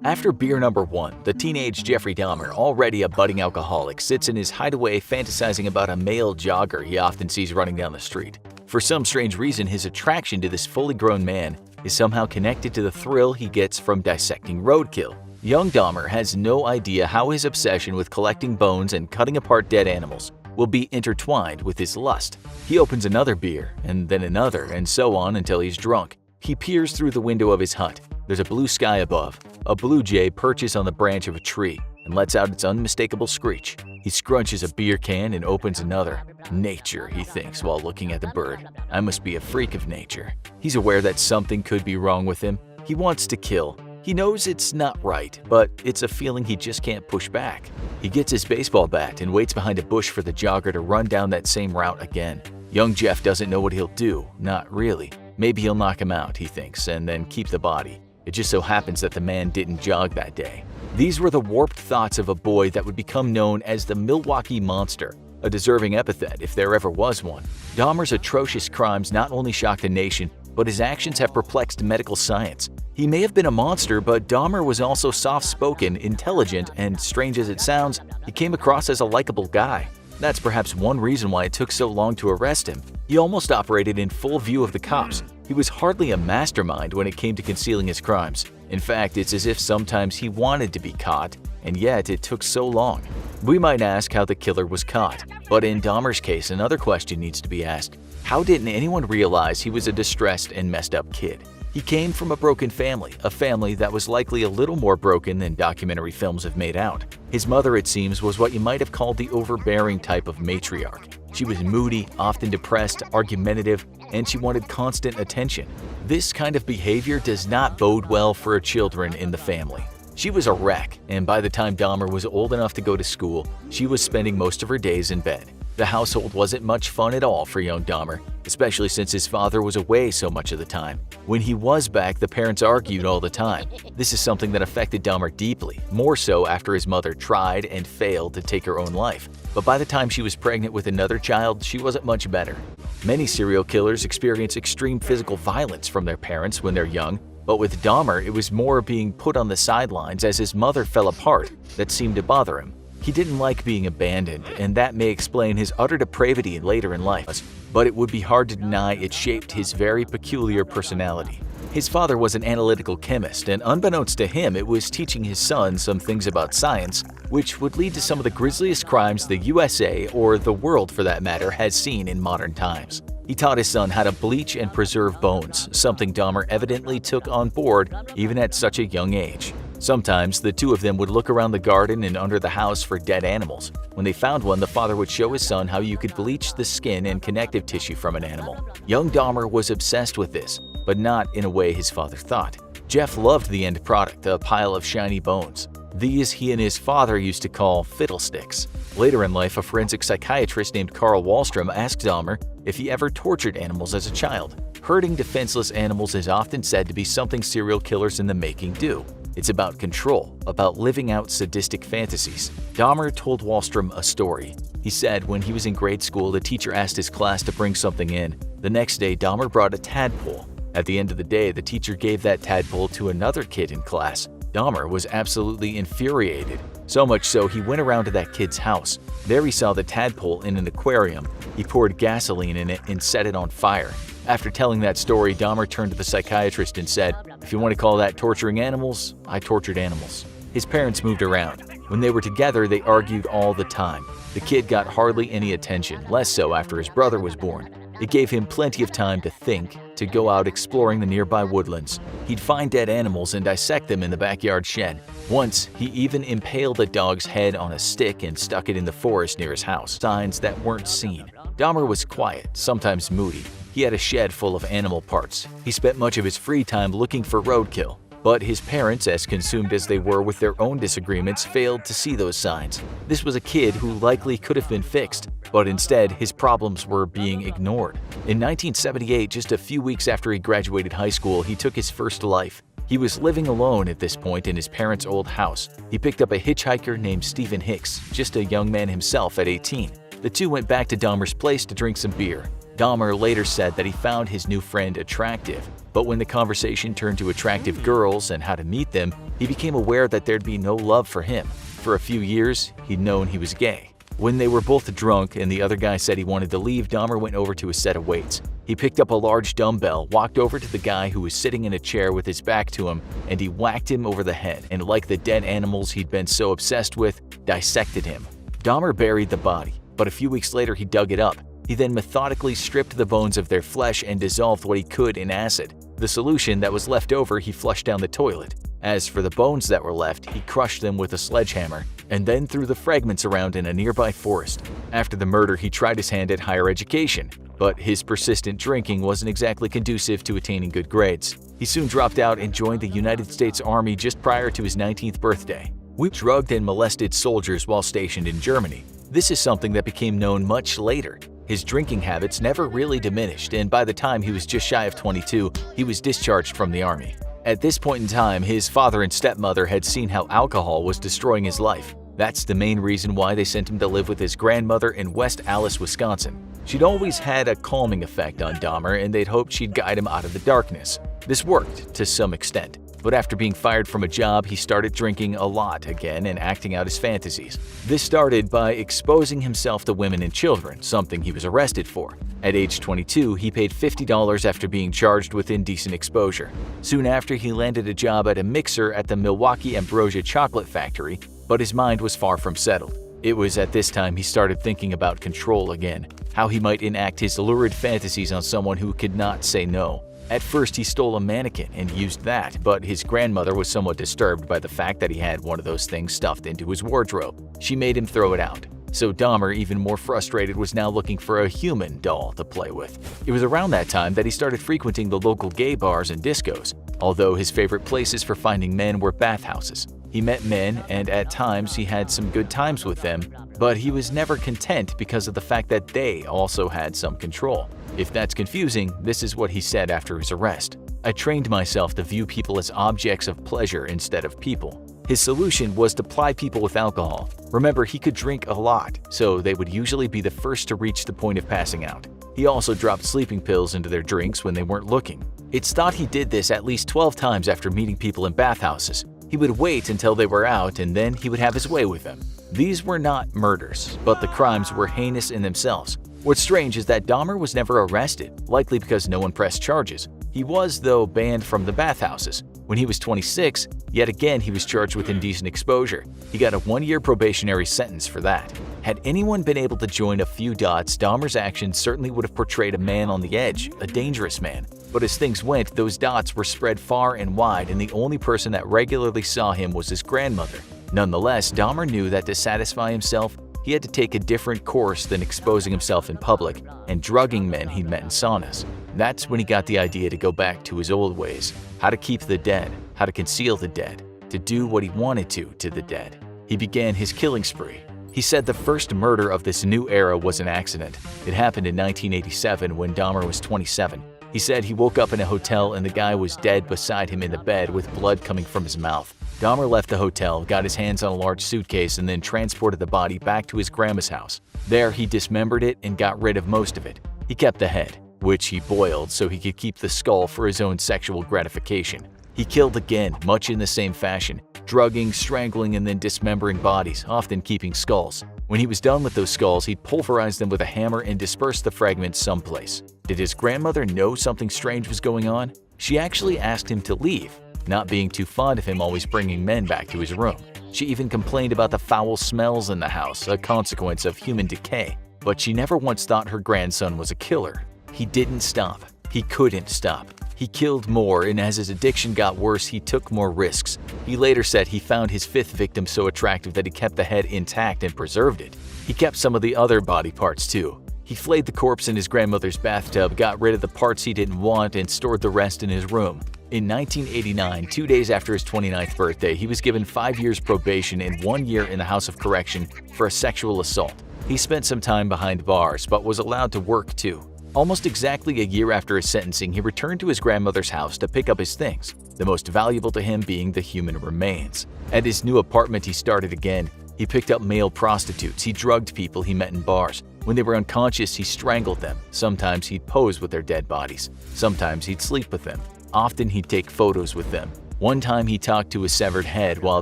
After beer number 1, the teenage Jeffrey Dahmer, already a budding alcoholic, sits in his hideaway fantasizing about a male jogger he often sees running down the street. For some strange reason, his attraction to this fully grown man is somehow connected to the thrill he gets from dissecting roadkill. Young Dahmer has no idea how his obsession with collecting bones and cutting apart dead animals will be intertwined with his lust. He opens another beer, and then another, and so on until he's drunk. He peers through the window of his hut. There's a blue sky above. A blue jay perches on the branch of a tree and lets out its unmistakable screech. He scrunches a beer can and opens another. Nature, he thinks while looking at the bird. I must be a freak of nature. He's aware that something could be wrong with him. He wants to kill. He knows it's not right, but it's a feeling he just can't push back. He gets his baseball bat and waits behind a bush for the jogger to run down that same route again. Young Jeff doesn't know what he'll do, not really. Maybe he'll knock him out, he thinks, and then keep the body. It just so happens that the man didn't jog that day. These were the warped thoughts of a boy that would become known as the Milwaukee Monster, a deserving epithet if there ever was one. Dahmer's atrocious crimes not only shocked the nation, but his actions have perplexed medical science. He may have been a monster, but Dahmer was also soft-spoken, intelligent, and strange as it sounds, he came across as a likable guy. That's perhaps one reason why it took so long to arrest him. He almost operated in full view of the cops. He was hardly a mastermind when it came to concealing his crimes. In fact, it's as if sometimes he wanted to be caught, and yet it took so long. We might ask how the killer was caught, but in Dahmer's case, another question needs to be asked. How didn't anyone realize he was a distressed and messed up kid? He came from a broken family, a family that was likely a little more broken than documentary films have made out. His mother, it seems, was what you might have called the overbearing type of matriarch. She was moody, often depressed, argumentative, and she wanted constant attention. This kind of behavior does not bode well for children in the family. She was a wreck, and by the time Dahmer was old enough to go to school, she was spending most of her days in bed. The household wasn't much fun at all for young Dahmer, especially since his father was away so much of the time. When he was back, the parents argued all the time. This is something that affected Dahmer deeply, more so after his mother tried and failed to take her own life. But by the time she was pregnant with another child, she wasn't much better. Many serial killers experience extreme physical violence from their parents when they're young, but with Dahmer, it was more being put on the sidelines as his mother fell apart that seemed to bother him. He didn't like being abandoned, and that may explain his utter depravity later in life, but it would be hard to deny it shaped his very peculiar personality. His father was an analytical chemist, and unbeknownst to him, it was teaching his son some things about science, which would lead to some of the grisliest crimes the USA, or the world for that matter, has seen in modern times. He taught his son how to bleach and preserve bones, something Dahmer evidently took on board even at such a young age. Sometimes, the two of them would look around the garden and under the house for dead animals. When they found one, the father would show his son how you could bleach the skin and connective tissue from an animal. Young Dahmer was obsessed with this, but not in a way his father thought. Jeff loved the end product, a pile of shiny bones. These he and his father used to call fiddlesticks. Later in life, a forensic psychiatrist named Carl Wallstrom asked Dahmer if he ever tortured animals as a child. Hurting defenseless animals is often said to be something serial killers in the making do. It's about control, about living out sadistic fantasies. Dahmer told Wallstrom a story. He said when he was in grade school, the teacher asked his class to bring something in. The next day, Dahmer brought a tadpole. At the end of the day, the teacher gave that tadpole to another kid in class. Dahmer was absolutely infuriated, so much so he went around to that kid's house. There he saw the tadpole in an aquarium. He poured gasoline in it and set it on fire. After telling that story, Dahmer turned to the psychiatrist and said, "If you want to call that torturing animals, I tortured animals." His parents moved around. When they were together, they argued all the time. The kid got hardly any attention, less so after his brother was born. It gave him plenty of time to think, to go out exploring the nearby woodlands. He'd find dead animals and dissect them in the backyard shed. Once, he even impaled a dog's head on a stick and stuck it in the forest near his house, signs that weren't seen. Dahmer was quiet, sometimes moody. He had a shed full of animal parts. He spent much of his free time looking for roadkill. But his parents, as consumed as they were with their own disagreements, failed to see those signs. This was a kid who likely could have been fixed, but instead his problems were being ignored. In 1978, just a few weeks after he graduated high school, he took his first life. He was living alone at this point in his parents' old house. He picked up a hitchhiker named Stephen Hicks, just a young man himself at 18. The two went back to Dahmer's place to drink some beer. Dahmer later said that he found his new friend attractive. But when the conversation turned to attractive girls and how to meet them, he became aware that there'd be no love for him. For a few years, he'd known he was gay. When they were both drunk and the other guy said he wanted to leave, Dahmer went over to a set of weights. He picked up a large dumbbell, walked over to the guy who was sitting in a chair with his back to him, and he whacked him over the head, and like the dead animals he'd been so obsessed with, dissected him. Dahmer buried the body, but a few weeks later he dug it up. He then methodically stripped the bones of their flesh and dissolved what he could in acid. The solution that was left over he flushed down the toilet. As for the bones that were left, he crushed them with a sledgehammer and then threw the fragments around in a nearby forest. After the murder, he tried his hand at higher education, but his persistent drinking wasn't exactly conducive to attaining good grades. He soon dropped out and joined the United States Army just prior to his 19th birthday. We drugged and molested soldiers while stationed in Germany. This is something that became known much later. His drinking habits never really diminished, and by the time he was just shy of 22, he was discharged from the Army. At this point in time, his father and stepmother had seen how alcohol was destroying his life. That's the main reason why they sent him to live with his grandmother in West Allis, Wisconsin. She'd always had a calming effect on Dahmer, and they'd hoped she'd guide him out of the darkness. This worked to some extent, but after being fired from a job, he started drinking a lot again and acting out his fantasies. This started by exposing himself to women and children, something he was arrested for. At age 22, he paid $50 after being charged with indecent exposure. Soon after, he landed a job at a mixer at the Milwaukee Ambrosia Chocolate Factory, but his mind was far from settled. It was at this time he started thinking about control again, how he might enact his lurid fantasies on someone who could not say no. At first, he stole a mannequin and used that, but his grandmother was somewhat disturbed by the fact that he had one of those things stuffed into his wardrobe. She made him throw it out. So Dahmer, even more frustrated, was now looking for a human doll to play with. It was around that time that he started frequenting the local gay bars and discos, although his favorite places for finding men were bathhouses. He met men, and at times he had some good times with them, but he was never content because of the fact that they also had some control. If that's confusing, this is what he said after his arrest. "I trained myself to view people as objects of pleasure instead of people." His solution was to ply people with alcohol. Remember, he could drink a lot, so they would usually be the first to reach the point of passing out. He also dropped sleeping pills into their drinks when they weren't looking. It's thought he did this at least 12 times after meeting people in bathhouses. He would wait until they were out and then he would have his way with them. These were not murders, but the crimes were heinous in themselves. What's strange is that Dahmer was never arrested, likely because no one pressed charges. He was, though, banned from the bathhouses. When he was 26, yet again he was charged with indecent exposure. He got a 1-year probationary sentence for that. Had anyone been able to join a few dots, Dahmer's actions certainly would have portrayed a man on the edge, a dangerous man. But as things went, those dots were spread far and wide, and the only person that regularly saw him was his grandmother. Nonetheless, Dahmer knew that to satisfy himself, he had to take a different course than exposing himself in public and drugging men he'd met in saunas. That's when he got the idea to go back to his old ways, how to keep the dead, how to conceal the dead, to do what he wanted to the dead. He began his killing spree. He said the first murder of this new era was an accident. It happened in 1987 when Dahmer was 27. He said he woke up in a hotel and the guy was dead beside him in the bed with blood coming from his mouth. Dahmer left the hotel, got his hands on a large suitcase, and then transported the body back to his grandma's house. There, he dismembered it and got rid of most of it. He kept the head, which he boiled so he could keep the skull for his own sexual gratification. He killed again, much in the same fashion, drugging, strangling, and then dismembering bodies, often keeping skulls. When he was done with those skulls, he'd pulverize them with a hammer and disperse the fragments someplace. Did his grandmother know something strange was going on? She actually asked him to leave, not being too fond of him always bringing men back to his room. She even complained about the foul smells in the house, a consequence of human decay. But she never once thought her grandson was a killer. He didn't stop. He couldn't stop. He killed more, and as his addiction got worse, he took more risks. He later said he found his 5th victim so attractive that he kept the head intact and preserved it. He kept some of the other body parts too. He flayed the corpse in his grandmother's bathtub, got rid of the parts he didn't want, and stored the rest in his room. In 1989, 2 days after his 29th birthday, he was given 5 years probation and 1 year in the House of Correction for a sexual assault. He spent some time behind bars, but was allowed to work too. Almost exactly a year after his sentencing, he returned to his grandmother's house to pick up his things, the most valuable to him being the human remains. At his new apartment, he started again. He picked up male prostitutes, he drugged people he met in bars. When they were unconscious, he strangled them. Sometimes he'd pose with their dead bodies. Sometimes he'd sleep with them. Often he'd take photos with them. One time he talked to a severed head while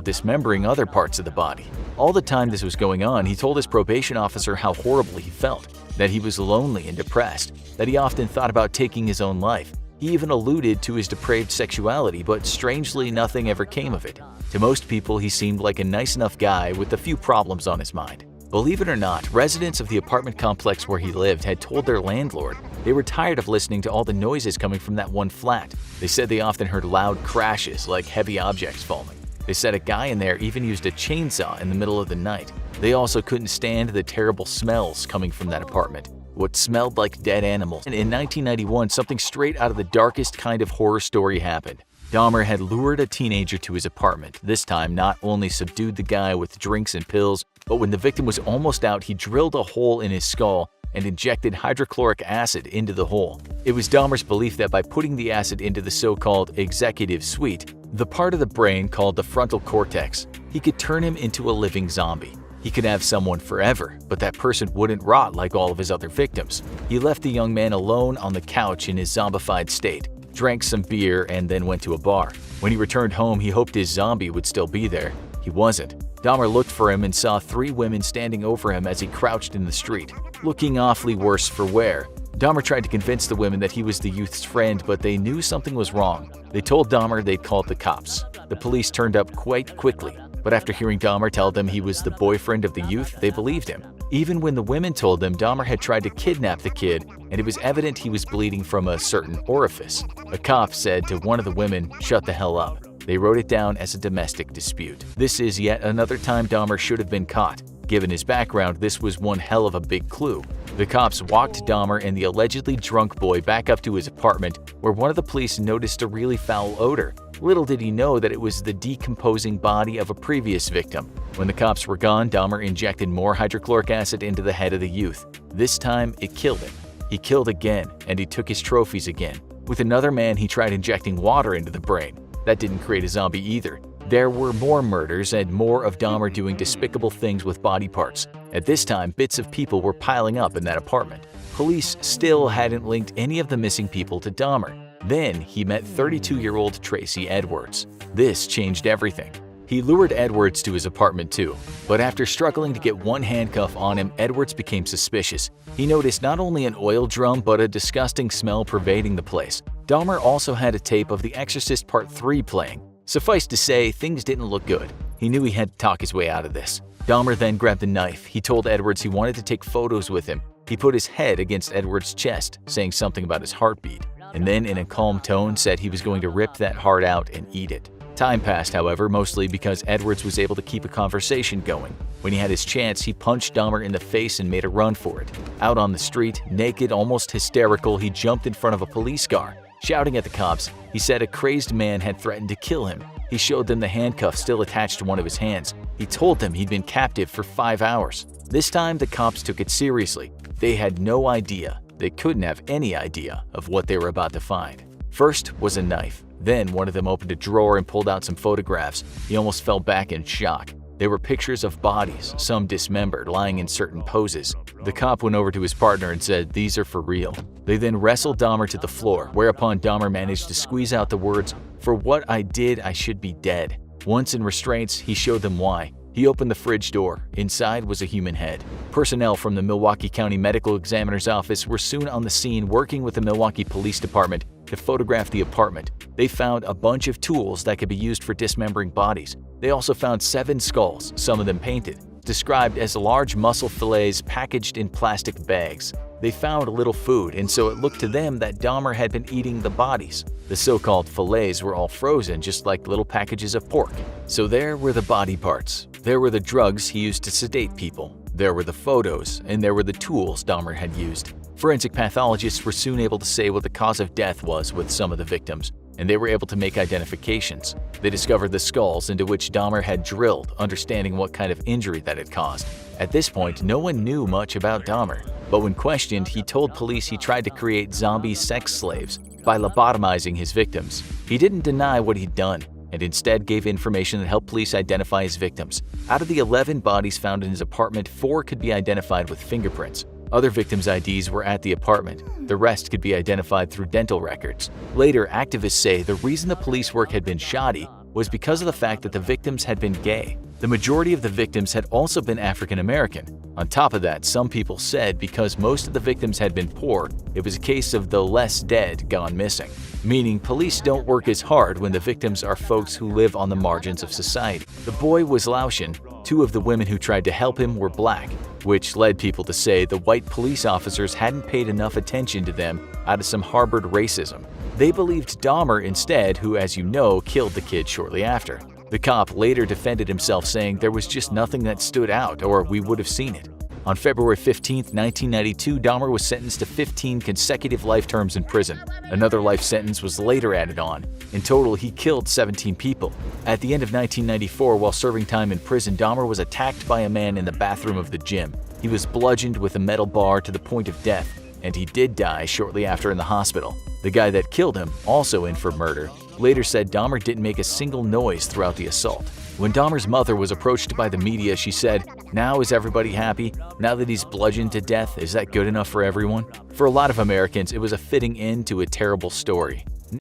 dismembering other parts of the body. All the time this was going on, he told his probation officer how horribly he felt, that he was lonely and depressed, that he often thought about taking his own life. He even alluded to his depraved sexuality, but strangely nothing ever came of it. To most people, he seemed like a nice enough guy with a few problems on his mind. Believe it or not, residents of the apartment complex where he lived had told their landlord they were tired of listening to all the noises coming from that one flat. They said they often heard loud crashes like heavy objects falling. They said a guy in there even used a chainsaw in the middle of the night. They also couldn't stand the terrible smells coming from that apartment, what smelled like dead animals. And in 1991, something straight out of the darkest kind of horror story happened. Dahmer had lured a teenager to his apartment. This time, not only subdued the guy with drinks and pills, but when the victim was almost out, he drilled a hole in his skull and injected hydrochloric acid into the hole. It was Dahmer's belief that by putting the acid into the so-called executive suite, the part of the brain called the frontal cortex, he could turn him into a living zombie. He could have someone forever, but that person wouldn't rot like all of his other victims. He left the young man alone on the couch in his zombified state, drank some beer, and then went to a bar. When he returned home, he hoped his zombie would still be there. He wasn't. Dahmer looked for him and saw 3 women standing over him as he crouched in the street, looking awfully worse for wear. Dahmer tried to convince the women that he was the youth's friend, but they knew something was wrong. They told Dahmer they'd called the cops. The police turned up quite quickly, but after hearing Dahmer tell them he was the boyfriend of the youth, they believed him. Even when the women told them Dahmer had tried to kidnap the kid, and it was evident he was bleeding from a certain orifice. A cop said to one of the women, "Shut the hell up." They wrote it down as a domestic dispute. This is yet another time Dahmer should have been caught. Given his background, this was one hell of a big clue. The cops walked Dahmer and the allegedly drunk boy back up to his apartment, where one of the police noticed a really foul odor. Little did he know that it was the decomposing body of a previous victim. When the cops were gone, Dahmer injected more hydrochloric acid into the head of the youth. This time, it killed him. He killed again, and he took his trophies again. With another man, he tried injecting water into the brain. That didn't create a zombie either. There were more murders and more of Dahmer doing despicable things with body parts. At this time, bits of people were piling up in that apartment. Police still hadn't linked any of the missing people to Dahmer. Then he met 32-year-old Tracy Edwards. This changed everything. He lured Edwards to his apartment too, but after struggling to get one handcuff on him, Edwards became suspicious. He noticed not only an oil drum but a disgusting smell pervading the place. Dahmer also had a tape of The Exorcist Part 3 playing. Suffice to say, things didn't look good. He knew he had to talk his way out of this. Dahmer then grabbed a knife. He told Edwards he wanted to take photos with him. He put his head against Edwards' chest, saying something about his heartbeat, and then in a calm tone said he was going to rip that heart out and eat it. Time passed, however, mostly because Edwards was able to keep a conversation going. When he had his chance, he punched Dahmer in the face and made a run for it. Out on the street, naked, almost hysterical, he jumped in front of a police car. Shouting at the cops, he said a crazed man had threatened to kill him. He showed them the handcuff still attached to one of his hands. He told them he'd been captive for 5 hours. This time, the cops took it seriously. They had no idea. They couldn't have any idea of what they were about to find. First was a knife. Then one of them opened a drawer and pulled out some photographs. He almost fell back in shock. They were pictures of bodies, some dismembered, lying in certain poses. The cop went over to his partner and said, "These are for real." They then wrestled Dahmer to the floor, whereupon Dahmer managed to squeeze out the words, "For what I did, I should be dead." Once in restraints, he showed them why. He opened the fridge door. Inside was a human head. Personnel from the Milwaukee County Medical Examiner's Office were soon on the scene working with the Milwaukee Police Department to photograph the apartment. They found a bunch of tools that could be used for dismembering bodies. They also found 7 skulls, some of them painted, described as large muscle fillets packaged in plastic bags. They found little food, and so it looked to them that Dahmer had been eating the bodies. The so-called fillets were all frozen, just like little packages of pork. So there were the body parts. There were the drugs he used to sedate people. There were the photos, and there were the tools Dahmer had used. Forensic pathologists were soon able to say what the cause of death was with some of the victims, and they were able to make identifications. They discovered the skulls into which Dahmer had drilled, understanding what kind of injury that had caused. At this point, no one knew much about Dahmer, but when questioned, he told police he tried to create zombie sex slaves by lobotomizing his victims. He didn't deny what he'd done, and instead gave information that helped police identify his victims. Out of the 11 bodies found in his apartment, 4 could be identified with fingerprints. Other victims' IDs were at the apartment. The rest could be identified through dental records. Later, activists say the reason the police work had been shoddy was because of the fact that the victims had been gay. The majority of the victims had also been African American. On top of that, some people said because most of the victims had been poor, it was a case of the less dead gone missing, meaning police don't work as hard when the victims are folks who live on the margins of society. The boy was Laotian. 2 of the women who tried to help him were black, which led people to say the white police officers hadn't paid enough attention to them out of some harbored racism. They believed Dahmer instead, who, as you know, killed the kid shortly after. The cop later defended himself, saying there was just nothing that stood out, or we would have seen it. On February 15, 1992, Dahmer was sentenced to 15 consecutive life terms in prison. Another life sentence was later added on. In total, he killed 17 people. At the end of 1994, while serving time in prison, Dahmer was attacked by a man in the bathroom of the gym. He was bludgeoned with a metal bar to the point of death, and he did die shortly after in the hospital. The guy that killed him, also in for murder, later said Dahmer didn't make a single noise throughout the assault. When Dahmer's mother was approached by the media, she said, "Now is everybody happy? Now that he's bludgeoned to death, is that good enough for everyone?" For a lot of Americans, it was a fitting end to a terrible story.